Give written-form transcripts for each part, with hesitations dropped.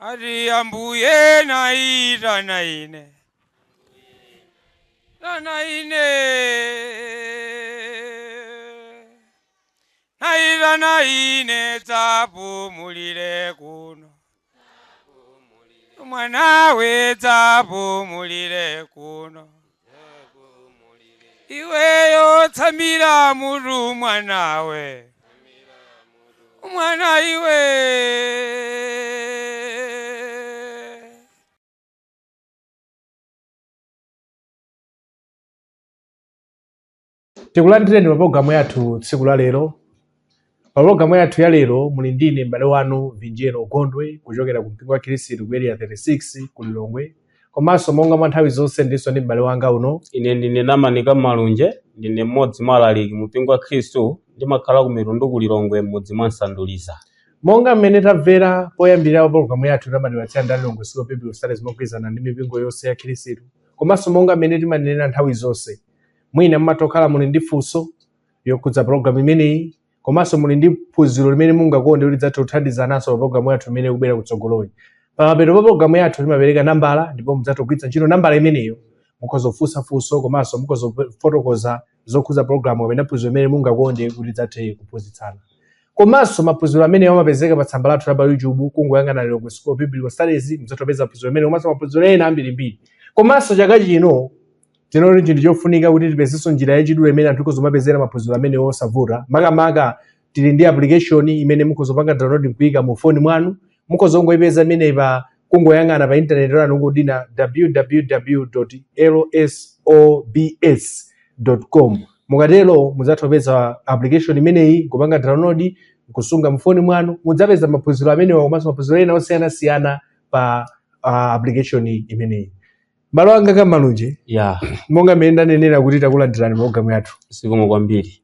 Ari ambuye naira naine naira naine tapumulire kuno mwana we tapumulire kuno iweyo tsamira muru mwana we mwana iwe tikulandireni mapulogalamu yathu tsiku la lero. Mapulogalamu yathu ya lero muli ndine m'bale wanu Vinjero Gondwe kuchokera ku mpingo wa Khristu ku area 36 ku Lilongwe. Komanso monga mwa nthawi zonse ndiso ndi m'bale wanga uno ine ndine Namanika Malunje, ndine mmodzi mwa alaliki mu mpingo wa Khristu, ndimakhala ku Mitundu ku Lilongwe mmodzi mwa Nsanduliza. monga mmene tamvera poyambirira mapulogalamu yathu tamalipatsira ndi Lilongwe School of Biblical Studies mogwirizana ndi mipingo yonse ya Khristu. Komanso monga mmene timanena nthawi zonse mwina mmatokhala muli ndi funso yokhudza pulogalamu imeneyi, komanso muli ndi phunziro limene mungakonde kuti lidzathe kuthandizananso pulogalamu yathu imene ikubwera kutsogoloyi. Pamapeto pa pulogalamu yathu timapereka nambala ndipo mudzathe kugwiritsa ntchito nambala imeneyo mukhoza kufunsa funso komanso mukhoza kufotokoza zokhudza pulogalamu kapena phunziro imene mungakonde kuti lidzathe kuphunzitsana. Komanso maphunziro ameneyo amapezeka pa tsamba lathu la YouTube kungoyang'ana Lilongwe School of Biblical Studies mudzatopeza phunziro imene komanso maphunziro ena ambirimbiri. Komanso chaka chino tinoti chinthu chofunika kuti tipezenso njira yachidule imene anthu kozomapezera maphunziro amene osavuta. Makamaka tili ndi application imene mukozopanga download kuika mu phone mwanu, mukozongoyipeza imene pa kungoyang'ana pa internet lanu kudina www.lsobs.com. mukatero mudzatopeza application imeneyi kupanga download kusunga mu phone mwanu, mudzapeza maphunziro amenewa komanso maphunziro ena osiyanasiyana pa application imeneyi. M'bale wanga Kamalunje, monga mmene ndanenera kuti takulandirani pulogalamu yathu. Zikomo kwambiri.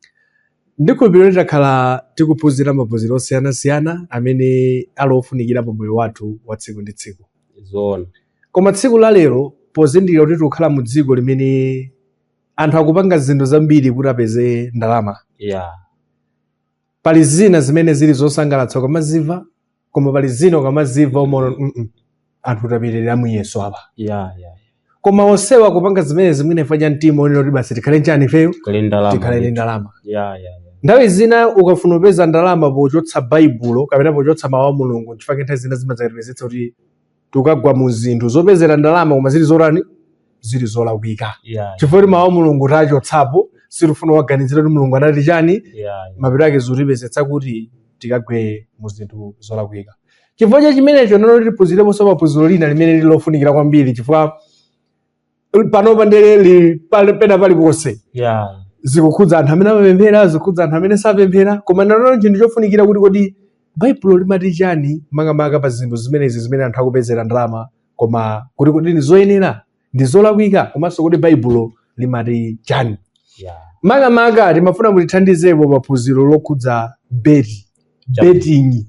Ndikhulupirira kuti takhala tikuphunzira maphunziro osiyanasiyana amene alofunikira pa moyo wathu wa tsiku ndi tsiku. Zoona. Koma tsiku la lero pozindikira kuti tikukhala mu dziko limene anthu akupanga zinthu zambiri kuti apeze ndalama. Pali zina zimene zili zosangalatsa ukamaziva, koma pali zina ukamaziva umaona anthu tapitirira muyeso apa. Koma onsewa kupanga zimene zimene fanya mtima onena kuti basi tikhale njani ifeyo? Tikhale ndalama. Nthawi zina ukafuna kupeza ndalama pochotsa baibulo kapena pochotsa mawu a Mulungu, chifukwa nthawi zina zimadzayeretsetsa kuti tukagwa mu zinthu zopezera ndalama koma zili zorani? Zili zolakwika. Chifukwa kuti mawu a Mulungu tachotsapo sitifuna kuganizira kuti Mulungu anati chani? Mapeto ake zikutipezetsa kuti tikagwe mu zinthu zolakwika. Chifukwa cha chimenecho nalo tiphunzireponso maphunziro lina limene lili lofunikira kwambiri, chifukwa panopa ndere pena paliponse zikukhudza anthu amene amapemphera, zikukhudza anthu amene sapemphera, koma nalo chinthu chofunikira kuti kodi baibulo limati chani makamaka pa zinthu zimenezi zimene anthu akupezera ndalama, koma kuti kodi ndi zoyenera, ndi zolakwika, komanso kuti baibulo limati chani. Makamaka timafuna mutithandizepo maphunziro lokhudza betting.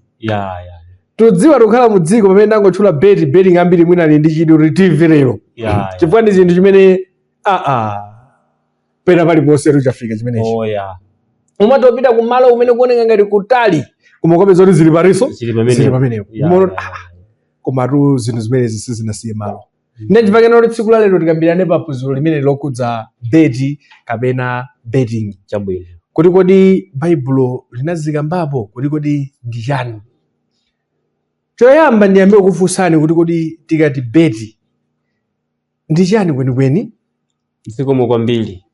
Tudziwa tukhala mu dziko pamene ndangotchula betting ambiri mwina ali ndi chidwi kuti timverero. Chifukwa ndi chinthu chimene pena paliponse tuchafika chimenechi. Umatopita kumalo umene kuoneka ngati kutali koma ukapeza kuti zili pariso zili pamenepo. Komatu zinthu zimenezi sizinasiye malo. Ndachipake noti tsiku la lero tikambirane pa phunziro limene lokhudza beti kapena betting. Chabwino. Kuti kodi baibulo linazikambapo kuti kodi ndi chani? Choyamba ndiyambe kufunsani kuti kodi tikati beti ndi chani kwenikweni? Zikomo kwambiri.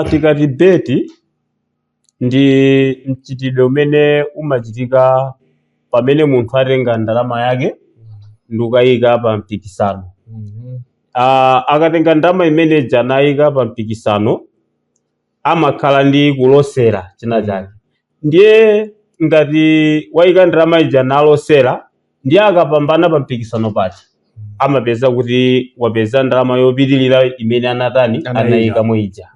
Tikati beti ndi mchitidwe umene umachitika pamene munthu atenga ndalama yake ndi kukayika pa mpikisano. Akatenga ndalama imene janayika pa mpikisano amakhala ndi kulosera china chake. Ndiye ngati wayika ndalama ija nalosera ndiye akapambana pa mpikisano pacha amapeza kuti wapeza ndalama yopitirira imene anayika moija.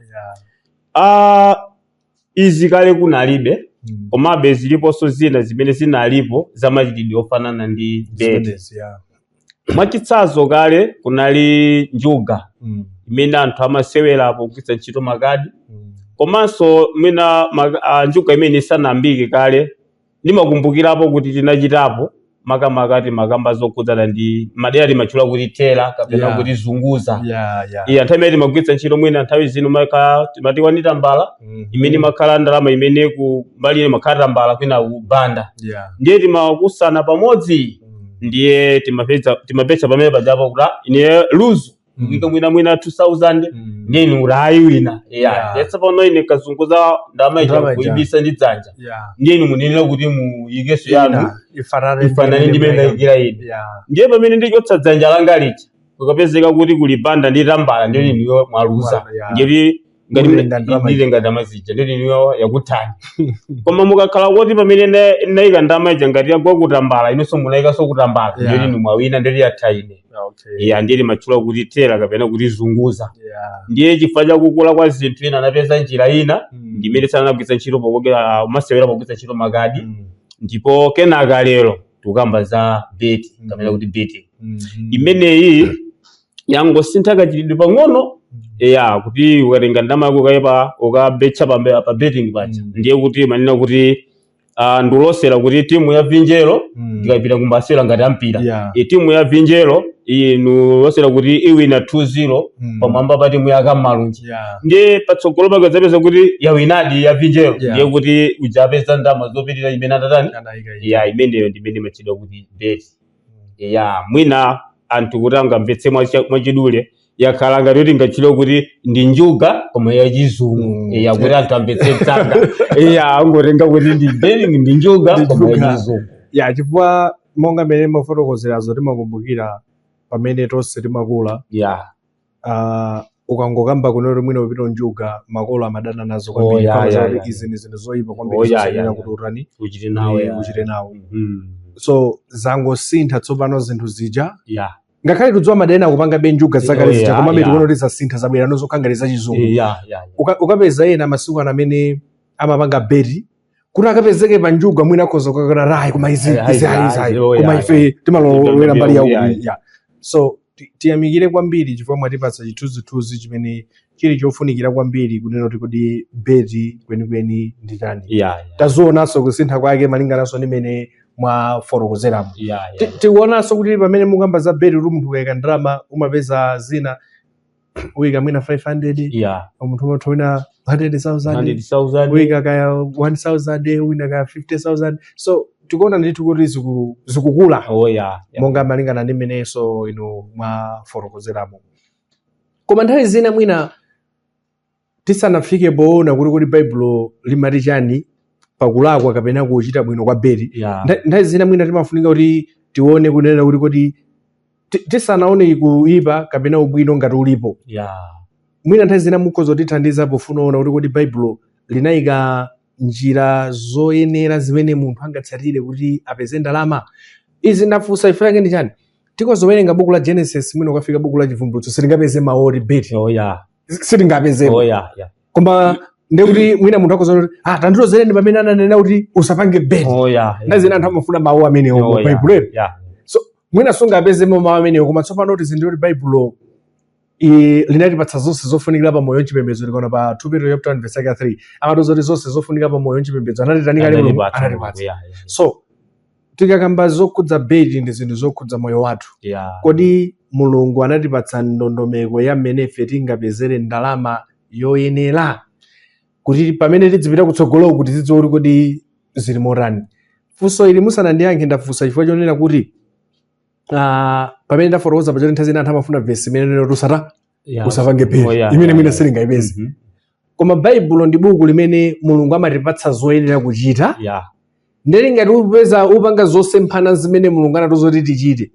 Izi kale kunalibe, komabe ziliponso zina zimene zinalipo zamachitidwe ofanana ndi beti. Mwachitsanzo kale kunali njuga imene anthu amasewerapo kugwiritsa ntchito makadi, komanso mwina njuga imene isanayambike kale ndimakumbukirapo kuti tinachitapo makamaka makamba zokhudzana ndi madera timachula kuti tela kapena kuti zunguza nthawi imene timagwiritsa ntchito mwina nthawi zino timati wanitambala imene makhala ndalama imene kumbali makhala tambala kwina kubanda ndiye timakusana pamodzi ndiye timapeza pamene pajapo kuti ine luzu kuika mwina 2000 ndiye ni urayi wina yetsa pano ine kazunguza ndalama ija kuibisa ndi dzanja ndiye ni munenera kuti muyikeso yanu ifanane ndi imene ndayikira ine ndiye pamene ndichotsa dzanja langa licha kukapezeka kuti kuli banda ndi tambala ndiye niyo mwaluza ndiye ngati ndilenga ndalama zija ndiye niyo yakuthani koma mukakhala kuti pamene ndayika ndalama ija ngati yagwa kutambala inonso munayikaso kutambala ndiye ni mwawina ndiye yathaine ndiye machula kuti tela kapena kuti zunguza ndiye chifukwa chakukula kwa zinthu ina anapeza njira ina ndimene sanagwiritsa ntchito masewera pogwiritsa ntchito makadi ndipo kenaka lero tikukamba za beti kapena kuti beti imeneyi yangosintha kachitidwe pang'ono kuti ukatenga ndalama yako ukaipa ukabetcha pa betting pacha ndiye kuti manena kuti ndulosera kuti timu ya Vinjero ikapita kumbasera ngati ampira timu ya Vinjero nulosera kuti iwina 2-0 pamwamba pa timu ya Kamalunji ndiye patsogolo pake zapeza kuti yawinadi ya Vinjero ndiye kuti ujapeza ndalama zopitirira imene atatani imeneyo ndimene machidwa kuti beti mwina anthu kuti angamvetse mwachidule yakhala ngati kuti ngachilo kuti ndi njuga koma yachizungu kuti anthu amvetse tsanga angotenga kuti ndi betting ndi njuga koma yachizungu chifukwa monga mmene mafotokozerazo timakumbukira pamene tonse timakula ukangokamba kunoti mwina upita njuga makolo amadana nazo kwambiri izi ndi zinthu zoyipa kwambiri zoyenera kuti utani uchite nawo so zangosintha tsopano zinthu zija ngakhale tudziwa madena akupanga benjuga zakale zija koma tikuona kuti zasintha zabwera nozokhangaliza chizungu ukapeza ena masiku ana amene amapanga beti kuti akapezeke pa njuga mwina akhoza kukakana rayi koma izi koma ife timalowera mbali ya so tiyamikire kwambiri chifukwa mwatipatsa chithunzithunzi chimene chili chofunikira kwambiri kunena kuti beti kwenikweni ndi chani tazionanso kusintha kwake malingananso ndi mmene mwafotokozeramo tikuonanso kuti pamene mukamba za beti kuti munthu ukayika ndalama umapeza zina uyika mwina 500 munthu umapeza wina 100,000 uyika kaya 1,000 wina kaya 50,000 so tikuona ndithu kuti zikukula monga malingana ndi mmenenso inu mwafotokozeramo koma nthawi zina mwina tisanafike poona kuti baibulo limati chani pakulakwa kapena kuchita bwino kwa beti nthawi zina mwina timafunika kuti tione kunena kuti tisanaone kuipa kapena ubwino ngati ulipo mwina nthawi zina mukhoza kutithandiza pofuna kuona kuti baibulo linayika njira zoyenera zimene munthu angatsatire kuti apeze ndalama izi ndafunsa ife yake ndi chani tikozowerenga buku la Genesis mwina ukafika buku la Chivumbulutso sitingapeze mawu beti sitingapezepo koma ndekuti mwina munthu akoza kuti tandilozereni pamene ananena kuti usapange beti ndazina anthu amafuna mawu amenewo baibulo so mwina sungapezemo mawu amenewo koma tsopano tizindikira kuti baibulo linatipatsa zonse zofunikira pa moyo wachipembedzo likaona pa 2 Peter chapter 1 verse 3 amatoza kuti zonse zofunikira pa moyo wachipembedzo anatipatsa so tikakamba zokhudza beti ndi zinthu zokhudza moyo wathu kodi mulungu anatipatsa ndondomeko ya mmene ife tingapezere ndalama yoyenera kuti pamene tidzipita kutsogolo kuti tidziwe kuti zili motani funso ili musanandiyankhe ndafunsa chifukwa chonena kuti pamene ndafotokoza pachoti nthawi zina anthu amafuna vesi imene usapange beti imene mwina silingayipeze koma baibulo ndi buku limene mulungu amatipatsa zoyenera kuchita ndeli ngati upanga zosemphana zimene mulungu anatiuza kuti tichite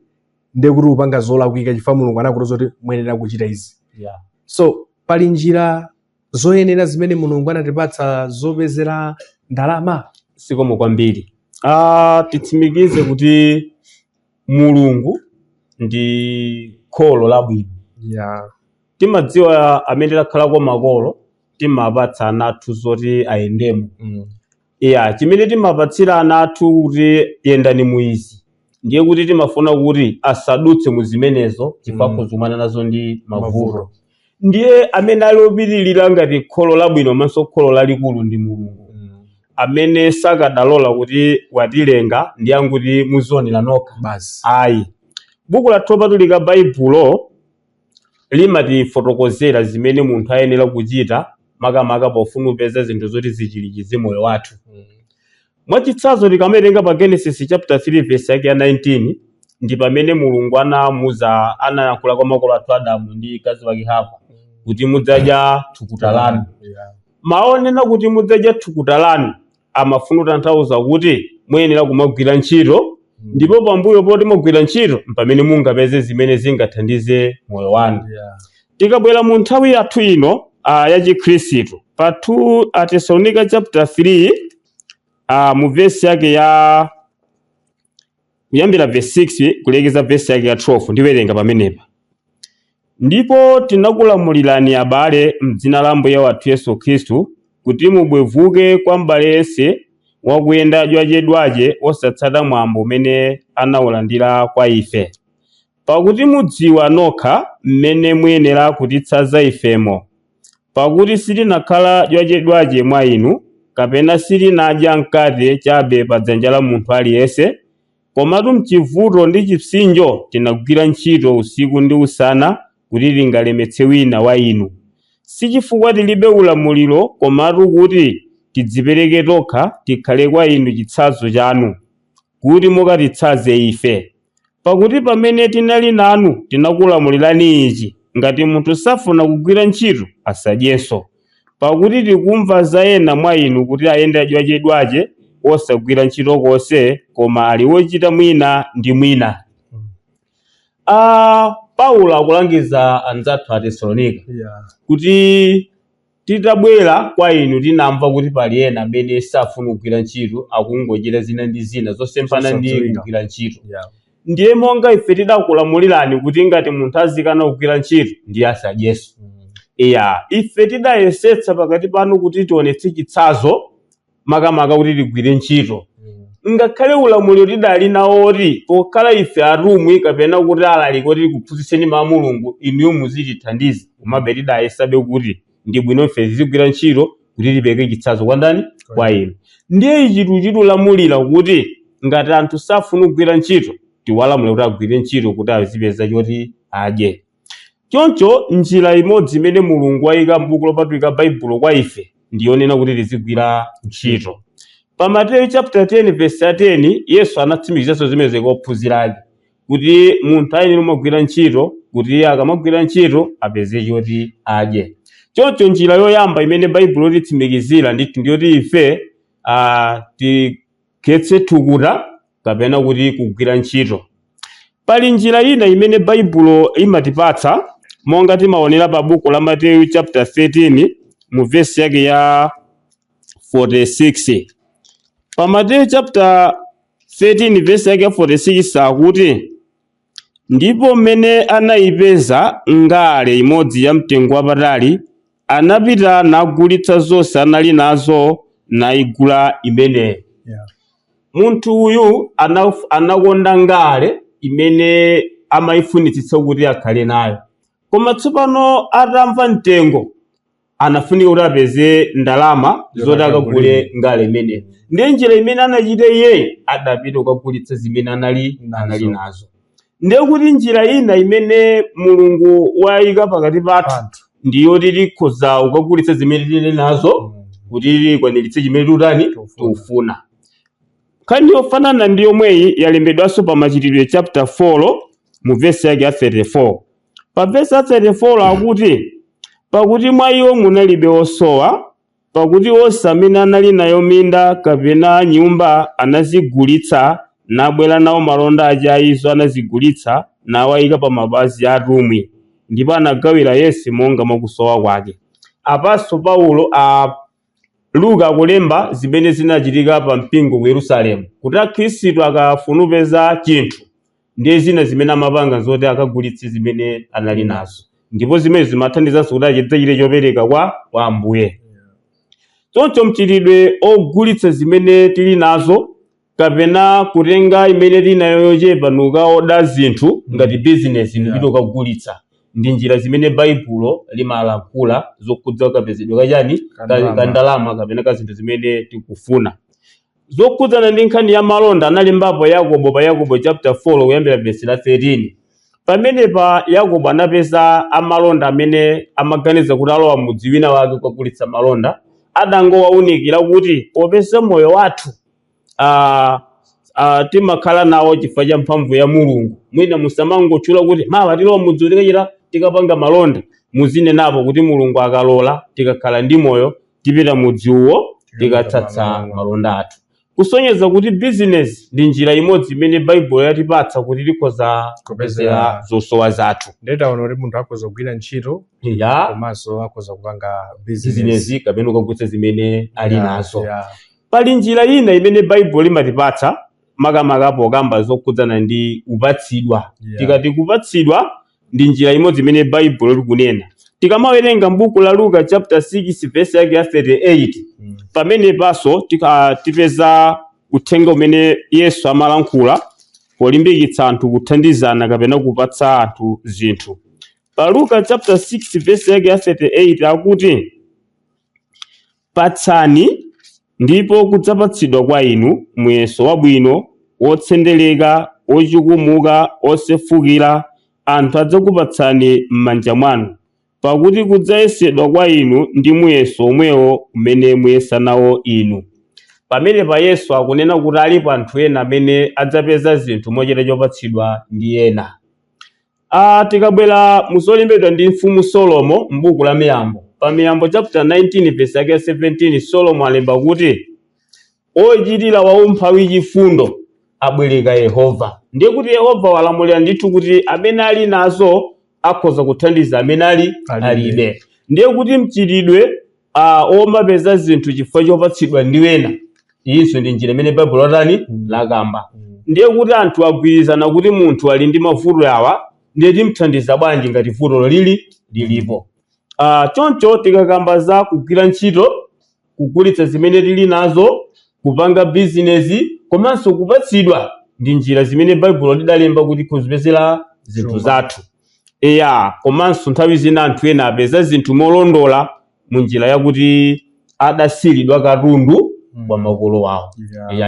ndiye kuti upanga zolakwika chifukwa mulungu anakuuza kuti muyenera kuchita izi so pali njira zoyenera zimene mulungu anatipatsa zopezera ndalama sikomo kwambiri titsimikize kuti mulungu ndi kholo labwino timadziwa amene takhala kwa makolo timapatsa ana athu zoti ayendemo chimene timapatsira ana athu kuti yendani muizi ndiye kuti timafuna kuti asadutse mu zimenezo chifukwa kuzumana nazo ndi mavuto ndiye amene ali opitirira ngati kholo labwino manso kholo lalikulu ndi mulungu amene sakadalola kuti watilenga ndi anguti muzionera nokha basi ayi. Buku lathu lopatulika Baibulo limatifotokozera zimene munthu ayenera kuchita makamaka pofuna kupeza zinthu zoti zichirikize moyo wathu. Mwachitsanzo tikawerenga pa Genesis chapter 3 verse yake ya 19 ndi pamene Mulungu anayankhula kwa makolo athu Adamu ndi mkazi wake Hava kuti mudzadya thukuta lanu. Maonena kuti mudzadya thukuta lanu amafuna kutanthauza kuti muyenera kumagwira ntchito, ndipo pambuyo poti mugwira ntchito pamene mungapeze zimene zingathandize moyo wanu. Tikabwera mu nthawi yathu ino ya Chikhristu pa 2 Tesalonica chapter 3 mu verse yake ya kuyambira verse 6 kulekeza verse yake ya 12 ndiwerenga pamenepa. Ndipo tinakulamulirani abale m'dzina la Ambuye wathu Yesu Khristu kuti mubwevuke kwa m'bale yense wakuyenda dwachedwache osatsata mwambo umene anawulandira kwa ife, pakuti mudziwa nokha mmene muyenera kutitsanza ifemo, pakuti sitinakhala dwachedwache mwa inu kapena sitinadya mkate chabe pa dzanja la munthu aliyense, komatu mchivuto ndi chipsinjo tinagwira ntchito usiku ndi usana kuti tingalemetse wina wa inu, si chifukwa tilibe ulamuliro komatu kuti tidzipereke tokha tikhale kwa inu chitsanzo chanu kuti mukatitsanze ife. Pakuti pamene tinali nanu tinakulamulirani ichi: ngati munthu safuna kugwira ntchito asadyenso, pakuti tikumva za ena mwa inu kuti ayenda dwachedwache osagwira ntchito konse, koma ali wochita mwina ndi mwina. Paulo akulangiza anzathu a Tesalonika kuti titabwera kwa inu tinamva kuti pali ena amene safuna kugwira ntchito, akungochita zina ndi zina zosempana ndi kugwira ntchito. Ndiye monga ife tidakulamulirani kuti ngati munthu azikana kugwira ntchito ndiye asadyenso. Ife tidayesetsa pakati panu kuti tionetse chitsanzo makamaka kuti tigwire ntchito. Ngakhale ulamuliro tidali nawo oti pokhala ife atumwi kapena kuti alaliki kuti tikuphunzitseni mawu a Mulungu inuyo muzitithandiza, komabe tidayesabe kuti ndi bwino ife tizigwira ntchito kuti tipeke chitsanzo kwa ndani? Kwa inu. Ndiye ichi tikulamulira kuti ngati anthu safuna kugwira ntchito tiwalamule kuti agwire ntchito kuti azipeza choti adye. Choncho njira imodzi imene Mulungu wayika m'buku lopatulika Baibulo kwa ife ndiyonena kuti tizigwira ntchito. Pa Mateyu chapter 10 verse 10 Yesu anatsimikizaso zimene kwa ophunzira ake kuti munthu ayenera kumagwira ntchito kuti akamagwira ntchito apeze choti adye. Choncho njira yoyamba imene Baibulo litsimikizira ndiyoti ife tikhetse thukuta kapena kuti kugwira ntchito. Pali njira ina imene Baibulo imatipatsa monga timaonera pa buku la Mateyu chapter 13 mu verse yake ya 46. Pa Mateyu chapter 13 verse yake ya 46 akuti, ndipo mmene anayipeza ngale imodzi ya mtengo wapatali anapita nagulitsa zonse anali nazo nayigula imeneyo. Munthu uyu anakonda ngale imene amayifunitsitsa kuti akhale nayo, koma tsopano atamva mtengo anafunika kuti apeze ndalama zoti akagule ngale imeneyo. Ndiye njira imene anachita iye adapita kukagulitsa zimene anali nazo. Ndiye kuti njira ina imene Mulungu wayika pakati pathu ndiyo tikhoza kukagulitsa zimene tili nazo kuti tikwaniritse chimene tikufuna. Nkhani yofanana ndi yomweyi yalembedwanso pa Machitidwe chapter 4 mu verse yake ya 34. Pa verse ya 34 akuti, pakuti mwa iwo munalibe osowa, pakuti onse amene anali nayo minda kapena nyumba anazigulitsa nabwera nawo malonda aja izo anazigulitsa nawayika pa mapazi a atumwi, ndipo anagawira yense monga mwakusowa kwake. Apanso Paulo Luka akulemba zimene zinachitika pa mpingo ku Yerusalemu kuti akhristu akafuna kupeza chinthu ndiye zina zimene amapanga zoti akagulitse zimene anali nazo, ndipo zimene zimathandizanso kuti achite chopereka kwa Ambuye. Choncho mchitidwe ogulitsa zimene tili nazo kapena kutenga imene tili nayo yochepa nukaoda zinthu ngati business ndipita ukagulitsa ndi njira zimene baibulo limalankhula zokhudza kapezedwe kachani kandalama kapena ka zinthu zimene tikufuna. Zokhudzana ndi nkhani ya malonda analembapo Yakobo pa Yakobo chapter 4 kuyambira verse la 13. Pamene pa Yakobo anapeza amalonda amene amaganiza kuti alowa mudzi wina wake kugulitsa malonda, adangowaunikira kuti popeza moyo wathu timakhala nawo chifukwa cha mphamvu ya Mulungu, mwina musamangotchula kuti mawa tilowa mudzi utikachita tikapanga malonda, muzinenapo kuti Mulungu akalola tikakhala ndi moyo tipita mudzi uwo tikatsatsa malonda athu. Kusonyeza kuti business ndi njira imodzi imene Bible yatipatsa kuti tikhoza kupezera zosowa zathu. Ndetaona kuti munthu akhoza kugwira ntchito komanso akhoza kupanga business kapena kugulitsa zimene ali nazo. Pali njira ina imene Bible imatipatsa makamakapo okamba zokhudzana ndi kupatsidwa. Tikati kupatsidwa ndi njira imodzi imene Bible likunena. Tikamawerenga m'buku la Luka chapter 6 verse yake ya 38, pamene paso tipeza uthenga umene Yesu amalankhula polimbikitsa anthu kuthandizana kapena kupatsa anthu zinthu. Pa Luka chapter 6 verse yake ya 38 akuti, patsani ndipo kudzapatsidwa kwa inu muyeso wabwino, wotsendereka, wochukumuka, osefukira, anthu adzakupatsani m'manja mwanu, pakuti kudzayesedwa kwa inu ndi muyeso omwewo umene muyesa nawo inu. Pamene pa Yesu akunena kuti alipo anthu ena amene adzapeza zinthu mochita chopatsidwa ndi ena. Tikabwera muzolembedwa ndi mfumu Solomo m'buku la Miyambo, pa Miyambo chapter 19 verse yake 17, Solomo alemba kuti ochitira waumphawi chifundo abwereka Yehova. Ndiye kuti Yehova walamulira ndithu kuti amene ali nazo akhoza kuthandiza amene alibe. Ndiye kuti mchitidwe omapeza zinthu chifukwa chopatsidwa ndi wena, inso ndi njira imene Bible lakamba. Ndiye kuti anthu agwirizana kuti munthu ali ndi mavuto awa, ndiye timthandiza bwanji ngati vuto lilipo. Choncho tikakamba za kugwira ntchito, kugulitsa zimene tili nazo, kupanga business, komanso kupatsidwa ndi njira zimene Bible lidalemba kuti kuzipezera zinthu zathu. Komanso nthawi zina anthu ena apeza zinthu molondola mu njira yakuti adasilidwa katundu kwa makolo awo.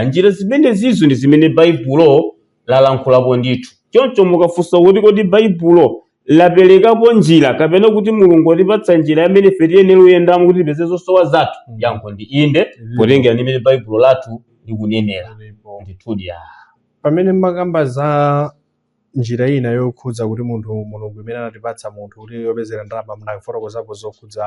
Njira zimene zizo ndi zimene Bible lalankhulapo ndithu. Choncho mukafunsa kuti kodi Bible laperekapo njira kapena kuti Mulungu atipatsa njira yamene ife tiyenera kuyendamo kuti tipeze zosowa zathu, yankho ndi inde, potengera ndi imene Bible lathu likunenera. Pamene makamba za njira ina yokhudza kuti Mulungu imene anatipatsa munthu kuti yopezera ndalama, munafotokozapo zokhudza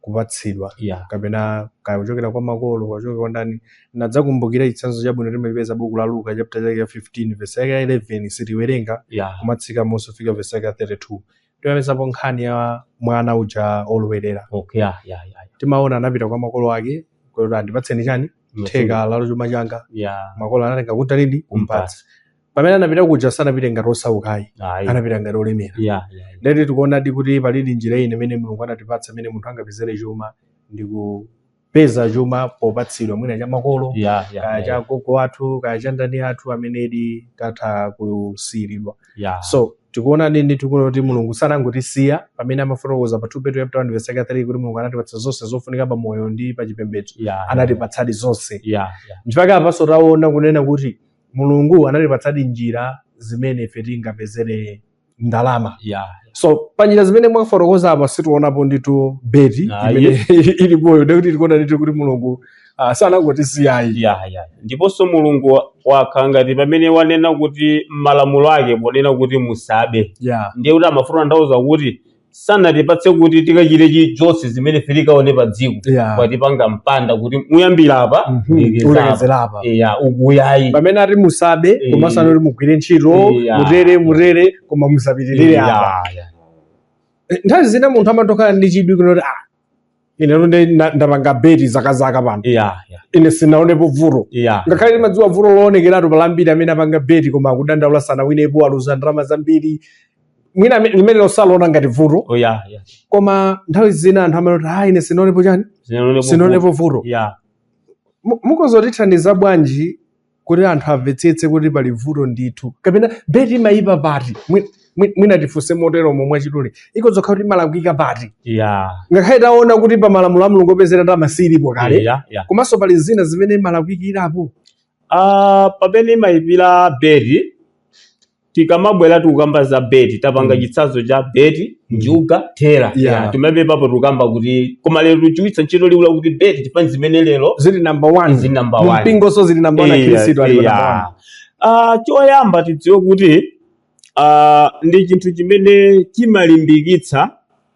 kupatsidwa kapena kuchokera kwa makolo, kuchokera kwa ndani. Nadzakumbukira chitsanzo chabwino timapeza buku la Luka chapter 15 verse 11 sitiwerenga kumatsika monso fika verse 32. Timapezapo nkhani ya mwana uja olowerera. Timaona anapita kwa makolo ake kuti andipatseni chani theka la chuma changa. Makolo anatenga kuti lindi kumpatsa. Pamene anapita kuja sanapite ngati osaukayi, anapita ngati olemera. Ndeti tikuona kuti palidi njira ine imene Mulungu anatipatsa imene munthu angapezere chuma, ndi kupeza chuma popatsidwa, mwina cha makolo, kaya cha gogo athu, kaya cha ndani athu amene tatha kusiyiridwa. So tikuona nini kuti Mulungu sanangotisiya pamene amafotokoza pa 2 Petro chapter 1 verse 3 kuti Mulungu anatipatsa zonse zofunika pa moyo ndi pa chipembedzo. Anatipatsadi zonse. Nchifukwa apaso taona kunena kuti Mulungu anatipatsadi njira zimene ife tingapezere ndalama. So panjira zimene mwafotokoza apa situonapo ndithu beti imene ilipoyo, ndikuti tikuona ndithu kuti Mulungu sanangotisiyayi. Ndiponso Mulungu wakhala ngati pamene wanena kuti malamulo ake ponena kuti musabe. Ndiye kuti amafuna ndauza kuti sanatipatse kuti tikachite zonse zimene ife tikaone pa dziko, kwatipanga mpanda kuti muyambira apa ulekezera apa. Ukuyayi pamene ati musabe komanso kuti mugwire ntchito mutere koma musapitirire apa. Nthawi zina munthu amatokhala ndi chidwi kunoti ine ndapanga beti zakazaka pano, ine sinaonepo vuto. Ngakhale timadziwa vuto loonekeratu palambiri amene apanga beti koma akudandaula sanawinepo, aluza ndalama zambiri, mwina limene losaloona ngati vuto. Koma nthawi zina anthu amanoti ine sinaonepo chani, sinaonepo vuto. Mukozotithandiza bwanji kuti anthu amvetsetse kuti pali vuto ndithu, kapena beti imayipa pati? mwina tifunse motero momwe achituli ikozokhala kuti malakwika pati yeah ngakhale taona kuti pa malamulo a Mulungu opezera ndalama silipo kale yeah komanso pali zina zimene malakwikirapo pamene imayipira beti tikamabwera tikukamba za beti tapanga chitsanzo cha beti njuga thera timapepapo tikukamba kuti koma lero tichiwitsa ntchito liwula kuti beti tifani zimene lero zili number 1 zili number 1 mpingonso zili number 1 Khristu ali number 1 choyamba tidziwe kuti ndi chinthu chimene chimalimbikitsa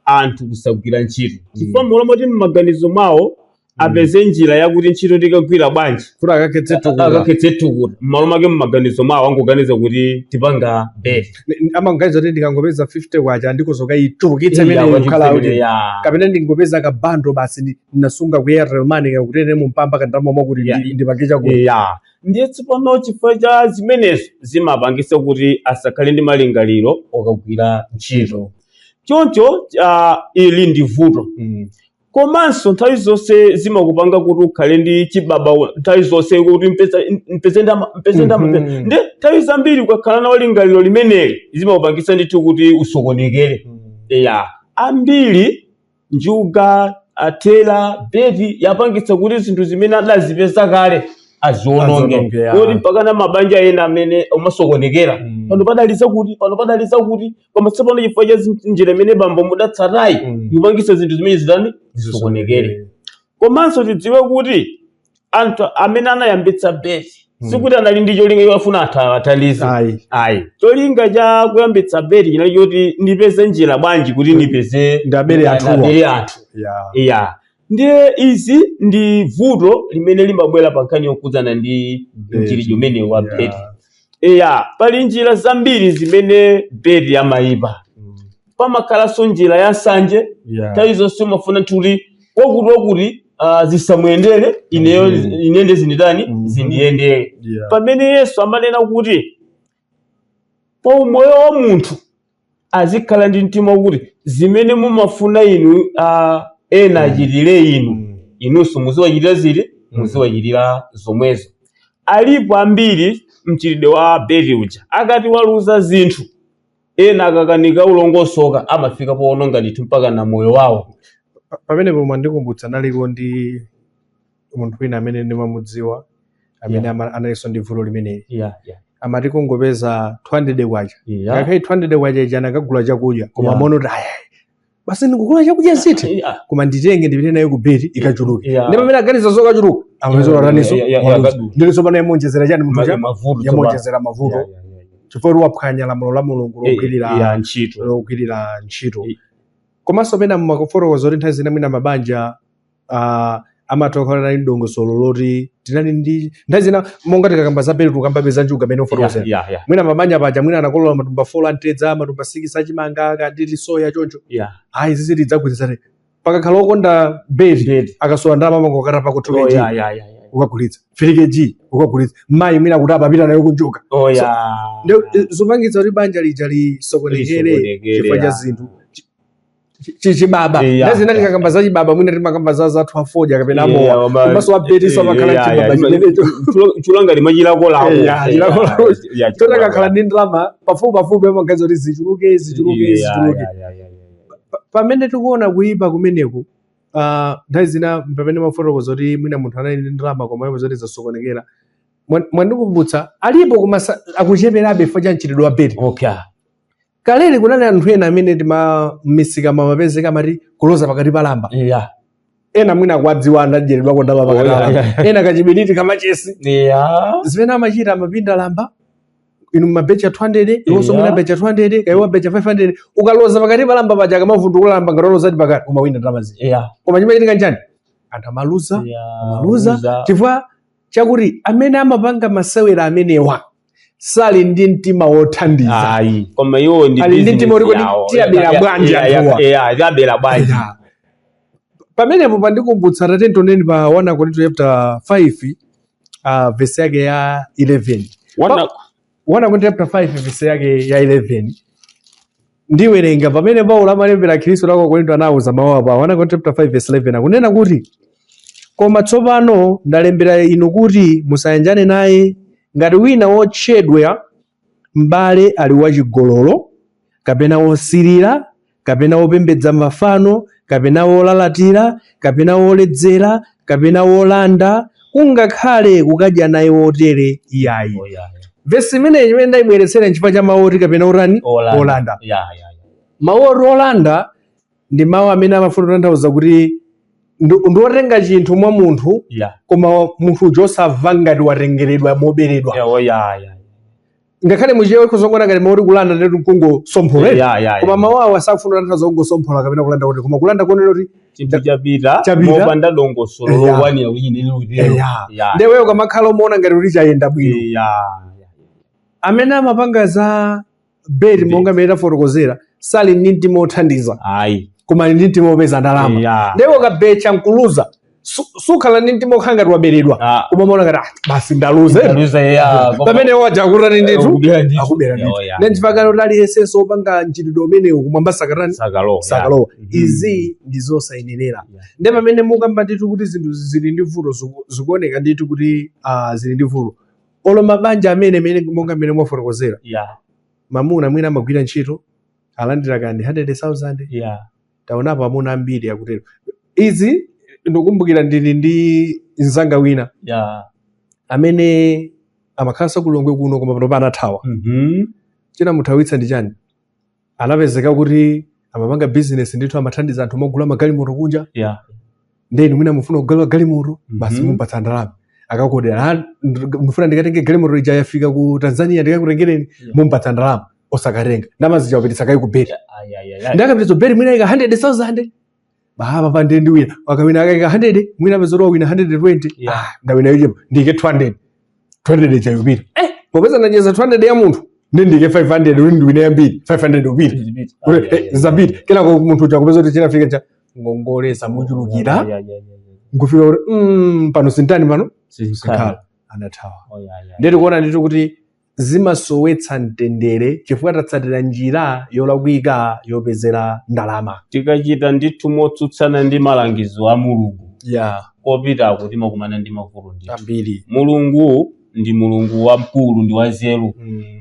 anthu kusagwira ntchito chifukwa mulomo kuti m'maganizo mwawo apeze njira yakuti ntchito tikagwira bwanji kuti akakhetse tukura m'malo make m'maganizo mwawo angoganiza kuti tipanga beti amaganiza kuti ndikangopeza 50 kwacha ndikozokayichulukitsa imene ikhala kuti kapena ndingopeza kabando basi ndinasunga ku Airtel Money kakutere mu mpamba kandalama mwakuti ndipange chakuti ndiye tsopano chifukwa cha zimenezo zimapangisa kuti asakhale ndi malingaliro okagwira ntchito choncho ili ndi vuto komanso nthawi zonse zimakupanga kuti ukhale ndi chibaba nthawi zonse kuti mpeze ndama ndi nthawi zambiri ukakhala nawo lingaliro limeneli zimakupangisa ndithu kuti usokonekere ambiri njuga athera beti yapangitsa kuti zinthu zimene adazipeza kale aziononge kuti mpaka na mabanja ena amene umasokonekera pano padaliza kuti koma tsopano chifukwa cha njira imene bambo mudatsatayi kupangisa zinthu zimene zidani zisokonekere komanso tidziwe kuti anthu amene anayambitsa beti sikuti anali ndi cholinga chofuna athandize cholinga cha kuyambitsa beti chinali choti ndipeze njira bwanji kuti ndipeze ndabere anthu ndiye izi ndi vuto limene limabwera pa nkhani yokudzana ndi mchiricho umene wa beti pali njira zambiri zimene beti yamayipa pamakhalanso njira ya nsanje nthawi zonse umafuna kuti wakuti zisamuyendere inende zindiyendere pamene Yesu amanena kuti pa umoyo wa munthu azikhala ndi mtima wakuti zimene mumafuna inu ena achitire inunso muziwachitira ziti muziwachitira zomwezo alipo ambiri mchitidwe wa beti uja akati waluza zinthu ena akakanika ulongosoka amafika poononga ndithu mpaka na moyo wawo pamenepo mandikumbutsa naliko ndi munthu wina amene ndimamudziwa amene analinso ndi vuto limeneli amati kungopeza 200 kwacha ngakhale 200 kwacha ija anakagula chakudya koma mono kuti basi ndikugula chakudya ziti koma nditenge ndipite nayo ku beti ikachuluke ndi pamene aganiza zokachuluka amazoraniso ndilinso pano yamonjezera chani munthu yamonjezera mavuto chifukwa waphwanya lamulo la Mulungu lokwirira ntchito komanso pena mmakuforokoza kuti nthawi zina mwina mabanja amatokhala ndi dongosolo loti tinali ndi nthawi zina monga tikakamba za beti tukambapeza njuga pene uforokoza mwina mabanja paja mwina anakolola matumba 4 antedza matumba 6 achimanga kaditi soya choncho ayi zizi tidzagwirizane pakakhala okonda beti akasowa ndalama mangokata pakutokeji ukagulitsa firikeji ukagulitsa mayi mwina kuti apapita nayo kunjuga zopangitsa kuti banja lija lisokonekere chifukwa cha zinthu chichibaba nazina tikakamba za chibaba mwina timakamba za zathu afoja kapena amowa komanso wabeti samakhala chibaba chimenecho chulanga limachilako lawo totakakhala ndi ndalama pafupi amagaza kuti zichuluke pamene tikuona kuyipa kumeneku nthawi zina pamene mafotokoza kuti mwina munthu anali ndi ndalama koma ipo zoti zasokonekera mwandikumbutsa alipo koma akucheperabe chifukwa cha mchitidwe wa beti kaleli kunali anthu ena amene timamisika mamapezeka amati kuloza pakati pa lamba ena mwina akuadziwa anadyedwako ndalama pakati pa lamba ena kachibiditi kamachesi zimene amachita amapinda lamba inu mabecha 200 iwonso mwina becha 200 kaiwa becha 500 ukaloza pakati pa lamba paja kamavundukula lamba ngatoloza ndi pakati umawina ndalama koma chimachitika njani anthu amaluza chifukwa chakuti amene amapanga masewera amenewa sali ndi mtima wothandiza koma iwo ali ndi mtima woti tiyabera bwanji anthuwa pamenepo pandikumbutsa tatentoneni pa 1 Korinto chapter 5 verse yake ya 11 1 Korinto chapter 5 verse yake ya 11 ndiwerenga pamene Paulo amalembera Khristu lako Korinto anawuza mawu apa 1 Korinto chapter 5 verse 11 akunena kuti koma tsopano ndalembera inu kuti musayanjane naye ngati wina wotchedwa m'bale ali wachigololo kapena osirira kapena opembedza mafano kapena olalatira kapena oledzera kapena olanda kungakhale kukadya naye wotere iyayi. Vesi imeneyi imene ndayibweretsera nchifukwa cha mawu oti kapena urani olanda. Mawu oti olanda ndi mawu amene amafuna kutanthauza kuti ndiotenga chinthu mwa munthu koma munthu uja osamva ngati watengeredwa moberedwa. Ngakhale muchiyewe kuzongona ngati mawu oti kulanda ndi kungosomphola koma mawu awo asakufuna kutanthauza kungosomphola kapena kulanda kuti koma kulanda konera kuti chinthu chapita mopanda dongosolo lowanira ndeweyo ukamakhala umaona ngati kuti chayenda bwino. Amene amapanga za bedi monga amene tafotokozera sali ndi mtima othandiza koma ndi mtima opeza ndalama. Ndewe ukabecha nkuluza sukhala ndi mtima okhala ngati waberedwa koma umaona ngati basi ndaluze pamene wajakulani ndithu akubera ndithu. Nchifukwa kuti aliyense opanga mchitidwe umenewu kumwamba sakalowa. Izi ndi zosayenerera. Nde pamene mukamba ndithu kuti zinthu zili ndi vuto zikuoneka ndithu kuti zili ndi vuto. Olo mabanja amene monga mmene mwafotokozera mamuna mwina amagwira ntchito alandira kandi 100,000 taonapo amuna ambiri akutero. Izi ndikumbukira ndili ndi nzanga wina amene amakhalasa kulongwe kuno koma pano panathawa. Chinamuthawitsa ndi chani? Anapezeka kuti amapanga business ndithu amathandiza anthu mogula magalimoto kunja ndeni mwina mufuna kugula galimoto basi mupatsa ndalama akakodera ndifuna ndikatenge galimoto ija yafika ku Tanzania ndikakutengereni mupatsa ndalama osakatenga ndamazicha kupitisa kai ku bedi ndakapitisa bedi mwina ika 100,000 baba pande ndi wina wakawina akaika 100 mwina pezoro wina 120 ndawina ijepo ndike 200 chayupita popeza ndanyeza 200 ya munthu ndike 500 uli ndiwina yambiri 500 upita zabiti kila ko munthu chakupeza kuti chinafika cha ngongolesa muchulukira ngufika kuti pano sintani pano sikhala anathawa. Ndeti kuona ndithu kuti zimasowetsa mtendere chifukwa tatsatira njira yolakwika yopezera ndalama. Tikachita ndithu motsutsana ndi malangizo a Mulungu kopita kuti makumana ndi mavuto ambiri. Mulungu ndi Mulungu wamkulu ndi wanzeru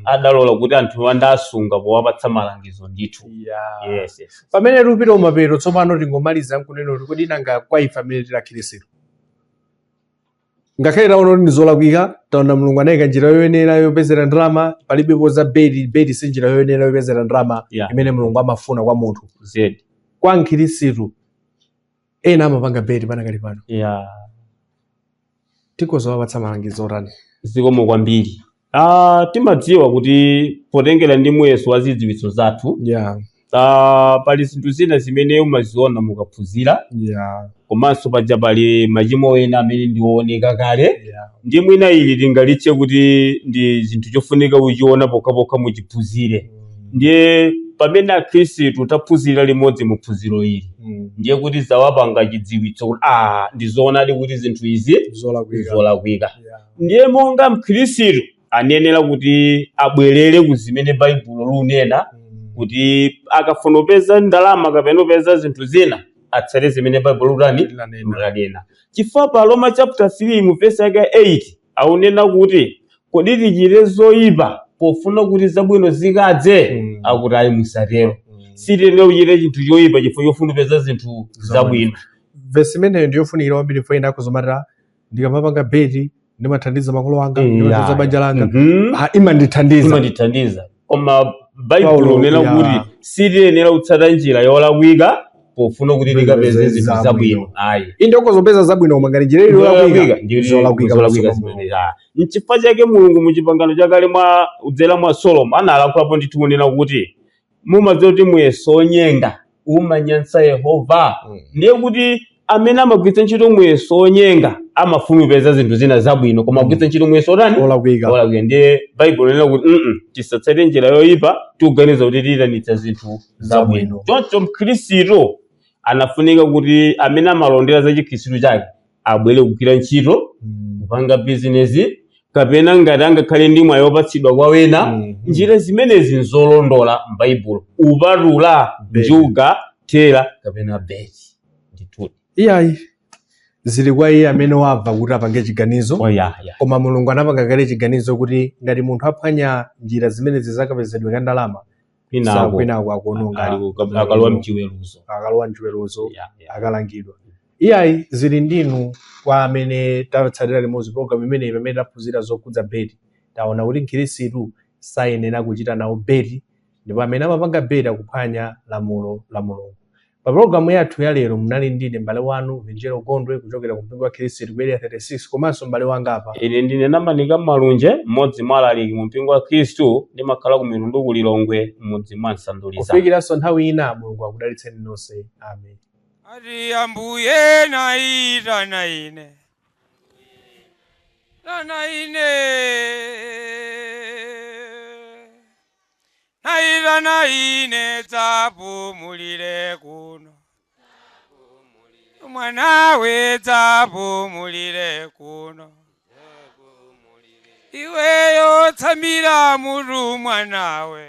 adalola kuti anthu andasunga powapatsa malangizo ndithu. Pamene tupita umapeto tsopano tingomaliza nkuneno kuti nanga kwa ife amene tilakhirisiru ngakhale taona ndi zolakwika taona Mulungu anayika njira yoyenera yopezera ndalama palibepo za bedi si njira yoyenera yopezera ndalama imene Mulungu amafuna kwa munthu. Kwa nkhirisitu ena amapanga bedi panakali pano tikoza wapatsa malangizo otani? Zikomo kwambiri. Timadziwa kuti potengera ndi muyeso wa zidziwitso zathu pali zinthu zina zimene umaziona mukaphunzira komanso paja pali machimo ena amene ndioneka kale ndi mwina ili lingalitche kuti ndi zinthu chofunika uchiona pokhapokha muchiphunzire. Ndiye pamene akhristu taphunzira limodzi muphunziro ili ndiye kuti zawapanga chidziwitso kuti ndizoonadi kuti zinthu izi zolakwika. Ndiye monga mkhristu anenera kuti abwerere ku zimene Baibulo lunena kuti akafuna kupeza ndalama kapena kupeza zinthu zina atsate zimene Baibulo lunena. Chifukwa pa Roma chapter 3 mu verse yake 8 aunena kuti kodi tichite zoyipa pofuna kuti zabwino zikadze akuti ayi musatero. Sitene kuchita chinthu choyipa chifukwa chofuna kupeza zinthu zabwino. Verse imeneyo ndiyofunikira kwambiri fo ina kuzomata ndikamapanga bedi ndimathandiza makolo anga ndimathandiza banja langa imandithandiza. Koma Baibulo nena kuti sitiyenera kutsata njira yolakwika pofuna kuti tikapeze zinthu zabwino. Indokuzopeza zabwino koma ngati njira yolakwika zolakwika. N'chifukwa chake Mulungu muchipangano chakale udzera mwa Solomoni analakulapo ndithu kunena kuti mumadziwa kuti muyeso onyenga umanyansa Yehova. Ndiye kuti amene amagwiritsa ntchito muyeso onyenga amafuna kupeza zinthu zina zabwino koma agwiritsa ntchito muyeso olakwika. Ndiye Baibulo linena kuti tisatsate njira yoyipa tikuganiza kuti tiyitanitsa zinthu zabwino. Choncho mkhristu anafunika kuti amene amalondera za chikhristu chake abwere kugwira ntchito kupanga bizinesi kapena ngati angakhale ndi mwayi wopatsidwa kwa wena. Njira zimenezi nzolondola m'Baibulo upatula njuga thera kapena bedi ndithu. Iyayi zili kwa iye amene wabva kuti apange chiganizo koma Mulungu anapanga kale chiganizo kuti ngati munthu aphwanya njira zimene zizakapezedwe ka ndalama kwinako akuononga akalowa mchiweruzo. akalowa mchiweruzo Yeah. akalangidwa. Iyayi zili ndinu kwa amene tatsatira limodzi program imeneyi pamene taphunzira zokhudza beti. Taona kuti mkhirisitu sayenera kuchita nawo beti, ndipo amene amapanga beti akuphwanya lamulo la Mulungu. Pa programu yathu ya lero munali ndine m'bale wanu Vinjero Gondwe kuchokera ku mpingo wa Khristu ku Area 36, komanso m'bale wanga apa. Ine ndine Namanika Malunje, mmodzi mwa alaliki mu mpingo wa Khristu, ndimakhala ku Milundu ku Lilongwe mmodzi mwa Nsanduliza. Kufikiranso nthawi ina, Mulungu akudalitseni nonse. Amen. ati ambuye naita na ine naita na ine dzapumulire kuno mwanawe dzapumulire kuno iweyo tsamira mutu mwanawe.